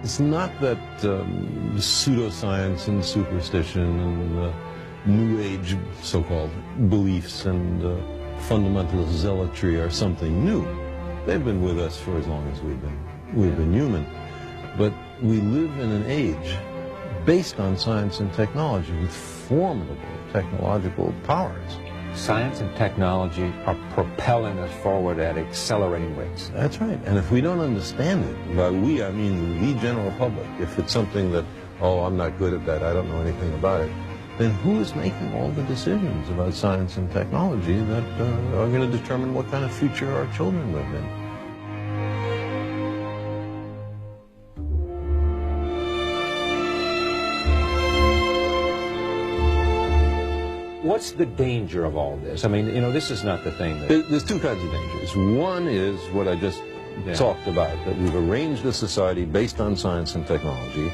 It's not that pseudoscience and superstition and New Age so-called beliefs and fundamentalist zealotry are something new. They've been with us for as long as we've been human. But we live in an age based on science and technology with formidable technological powers. Science and technology are propelling us forward at accelerating rates. That's right. And if we don't understand it, by we I mean the general public, if it's something that, oh, I'm not good at that, I don't know anything about it, then who is making all the decisions about science and technology that are going to determine what kind of future our children live in? What's the danger of all this? I mean, you know, this is not the thing that... There's two kinds of dangers. One is what I just talked about, that we've arranged a society based on science and technology,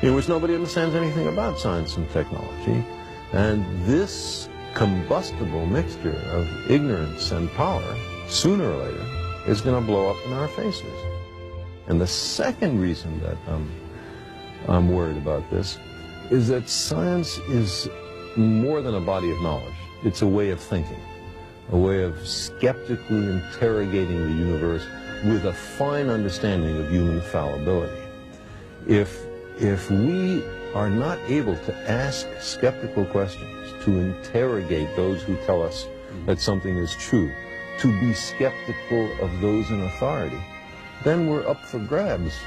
in which nobody understands anything about science and technology. And this combustible mixture of ignorance and power, sooner or later, is going to blow up in our faces. And the second reason that I'm worried about this is that science is more than a body of knowledge. It's a way of thinking, a way of skeptically interrogating the universe with a fine understanding of human fallibility. If we are not able to ask skeptical questions, to interrogate those who tell us that something is true, to be skeptical of those in authority, then we're up for grabs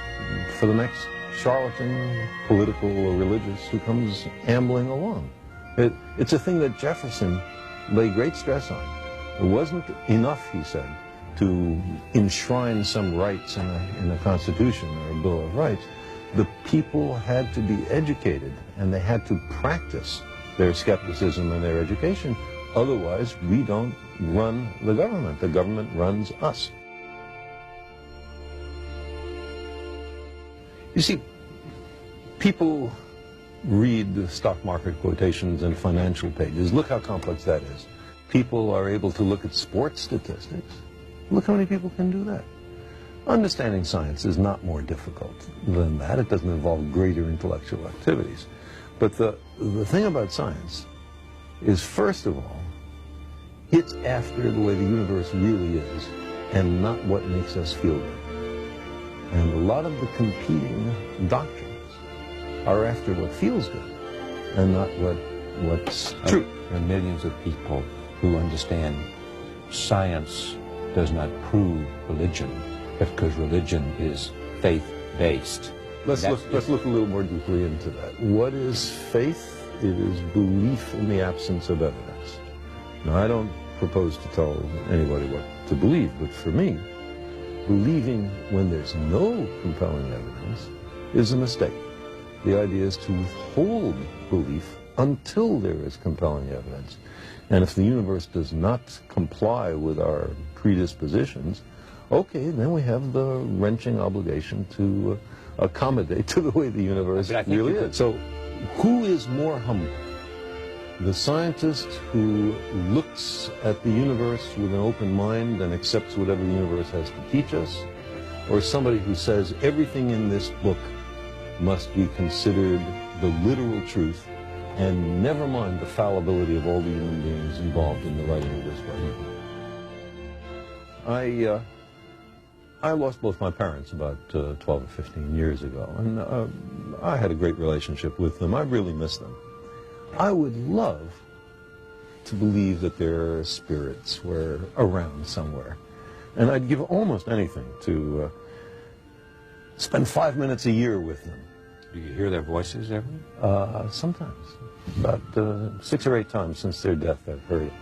for the next charlatan, political or religious, who comes ambling along. It's a thing that Jefferson laid great stress on. It wasn't enough, he said, to enshrine some rights in a Constitution or a Bill of Rights. The people had to be educated, and they had to practice their skepticism and their education. Otherwise, we don't run the government. The government runs us. You see, people read the stock market quotations and financial pages. Look how complex that is. People are able to look at sports statistics. Look how many people can do that. Understanding science is not more difficult than that. It doesn't involve greater intellectual activities. But the thing about science is, first of all, it's after the way the universe really is and not what makes us feel good. And a lot of the competing doctrines are after what feels good and not what's true. There are millions of people who understand science does not prove religion, because religion is faith-based. Let's look a little more deeply into that. What is faith? It is belief in the absence of evidence. Now, I don't propose to tell anybody what to believe, but for me, believing when there's no compelling evidence is a mistake. The idea is to withhold belief until there is compelling evidence. And if the universe does not comply with our predispositions, okay, then we have the wrenching obligation to accommodate to the way the universe really is. So who is more humble? The scientist who looks at the universe with an open mind and accepts whatever the universe has to teach us, or somebody who says everything in this book must be considered the literal truth, and never mind the fallibility of all the human beings involved in the writing of this book? I lost both my parents about 12 or 15 years ago, and I had a great relationship with them. I really miss them. I would love to believe that their spirits were around somewhere, and I'd give almost anything to spend 5 minutes a year with them. Do you hear their voices ever? Sometimes. About 6 or 8 times since their death I've heard it.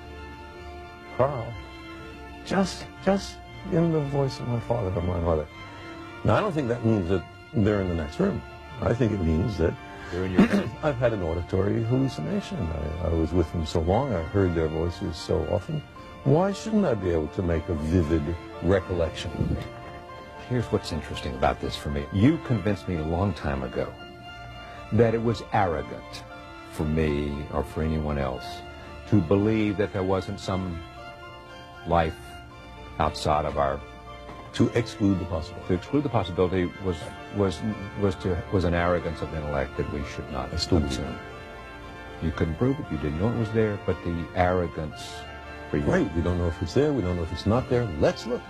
Carl, just in the voice of my father or my mother. Now, I don't think that means that they're in the next room. I think it means that they're in your head. I've had an auditory hallucination. I was with them so long, I heard their voices so often. Why shouldn't I be able to make a vivid recollection? Here's what's interesting about this for me. You convinced me a long time ago that it was arrogant for me or for anyone else to believe that there wasn't some life outside of our To exclude the possibility. To exclude the possibility was an arrogance of intellect that we should not assume. You couldn't prove it, you didn't know it was there, but the arrogance for you. Right, we don't know if it's there, we don't know if it's not there, let's look.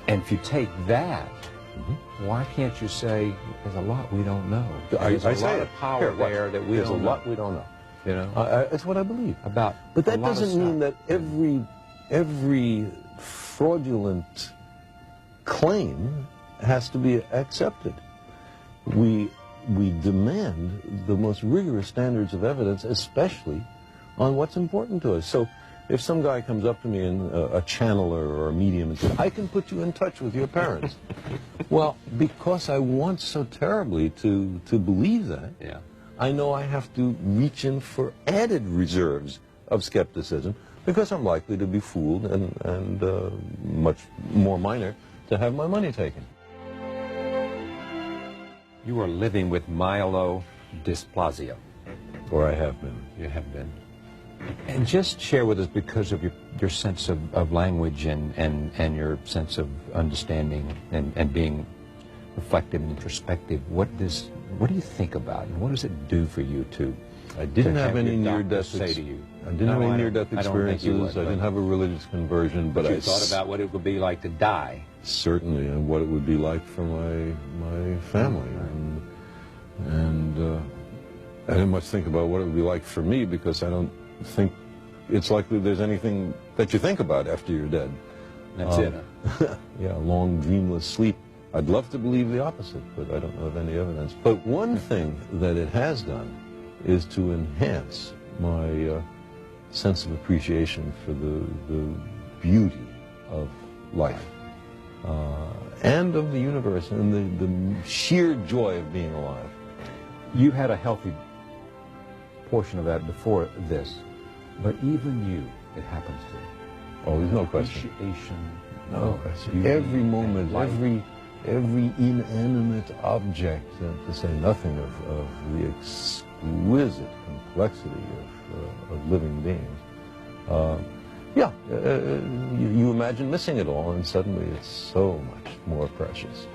And if you take that, why can't you say, there's a lot we don't know? There's a lot of power there that we don't know. There's a lot we don't know. You know? It's what I believe. But that doesn't mean that every fraudulent claim has to be accepted. We demand the most rigorous standards of evidence, especially on what's important to us. So if some guy comes up to me, and a channeler or a medium, and says, I can put you in touch with your parents. Well, because I want so terribly to believe that, I know I have to reach in for added reserves of skepticism, because I'm likely to be fooled and much more minor to have my money taken. You are living with myelodysplasia. Or I have been. You have been. And just share with us, because of your sense of language and your sense of understanding and being reflective and introspective, what do you think about, and what does it do for you to I didn't have any near-death say to you? I didn't have any near-death experiences. I didn't have a religious conversion, but you thought about what it would be like to die. Certainly, and what it would be like for my family, and I didn't much think about what it would be like for me, because I don't think it's likely there's anything that you think about after you're dead. That's it. Yeah, long dreamless sleep. I'd love to believe the opposite, but I don't know of any evidence. But one thing that it has done is to enhance my sense of appreciation for the beauty of life and of the universe, and the sheer joy of being alive. You had a healthy portion of that before this, but even you, it happens to you. Oh, there's no question. Appreciation. No question. Every moment, every inanimate object, to say nothing of the exquisite complexity of living beings. You imagine missing it all, and suddenly it's so much more precious.